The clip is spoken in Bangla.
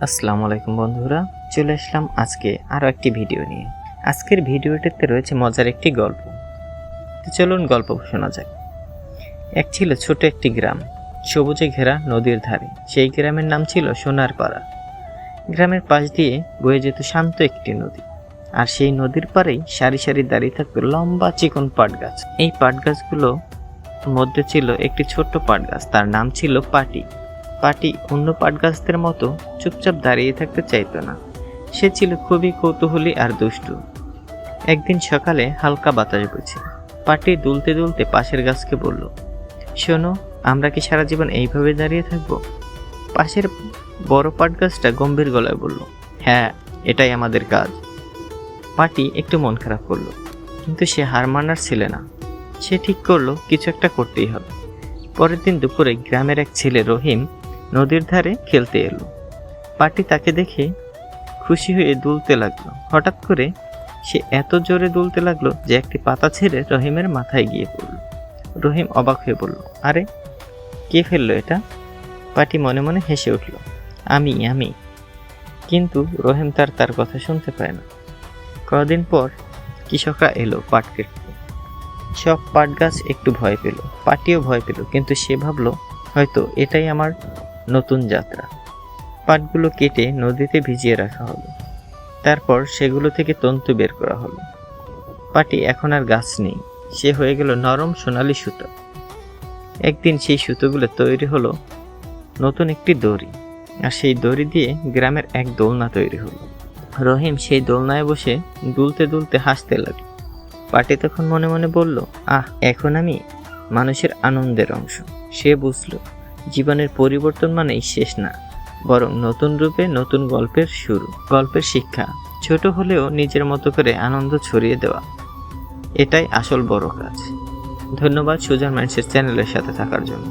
আসসালামু আলাইকুম বন্ধুরা, চলে আসলাম আজকে আরও একটি ভিডিও নিয়ে। আজকের ভিডিওটিতে রয়েছে মজার একটি গল্প। তো চলুন গল্প শোনা যাক। এক ছিল ছোট একটি গ্রাম, সবুজে ঘেরা নদীর ধারে। সেই গ্রামের নাম ছিল সোনার পাড়া। গ্রামের পাশ দিয়ে বয়ে যেত শান্ত একটি নদী, আর সেই নদীর পাড়েই সারি সারি দাঁড়িয়ে থাকতো লম্বা চিকন পাট গাছ। এই পাট গাছগুলোর মধ্যে ছিল একটি ছোট্ট পাট গাছ, তার নাম ছিল পাটি। পাটি অন্য পাট গাছদের মতো চুপচাপ দাঁড়িয়ে থাকতে চাইতো না। সে ছিল খুবই কৌতূহলী আর দুষ্টু। একদিন সকালে হালকা বাতাস বইছে। পাটি দুলতে দুলতে পাশের গাছকে বলল, শোনো, আমরা কি সারা জীবন এইভাবে দাঁড়িয়ে থাকবো? পাশের বড় পাট গাছটা গম্ভীর গলায় বলল, হ্যাঁ, এটাই আমাদের কাজ। পাটি একটু মন খারাপ করলো, কিন্তু সে হার মানার ছিল না। সে ঠিক করলো কিছু একটা করতেই হবে। পরের দিন দুপুরে গ্রামের এক ছেলে রহিম নদীর ধারে খেলতে এলো। পাটি তাকে দেখে খুশি হয়ে দুলতে লাগলো। হঠাৎ করে সে এত জোরে দুলতে লাগলো যে একটি পাতা ছেড়ে রহিমের মাথায় গিয়ে পড়ল। রহিম অবাক হয়ে বলল, আরে, কে ফেললো এটা? পাটি মনে মনে হেসে উঠল, আমি। কিন্তু রহিম তার কথা শুনতে পায় না। কদিন পর কৃষকরা এলো পাট কেটতে। সব পাট গাছ একটু ভয় পেল, পাটিও ভয় পেল, কিন্তু সে ভাবলো হয়তো এটাই আমার নতুন যাত্রা। পাটগুলো কেটে নদীতে ভিজিয়ে রাখা হলো। তারপর সেগুলো থেকে তন্তু বের করা হলো। পাটি এখন আর গাছ নেই, সে হয়ে গেল নরম সোনালি সুতো। একদিন সেই সুতোগুলো তৈরি হলো নতুন একটি দড়ি, আর সেই দড়ি দিয়ে গ্রামের এক দোলনা তৈরি হলো। রহিম সেই দোলনায় বসে দুলতে দুলতে হাসতে লাগলো। পাটি তখন মনে মনে বলল, এখন আমি মানুষের আনন্দের অংশ। সে বুঝলো জীবনের পরিবর্তন মানেই শেষ না, বরং নতুন রূপে নতুন গল্পের শুরু। গল্পের শিক্ষা, ছোট হলেও নিজের মতো করে আনন্দ ছড়িয়ে দেওয়া, এটাই আসল বড় কাজ। ধন্যবাদ সুজন মাইন্ডসেট চ্যানেলের সাথে থাকার জন্য।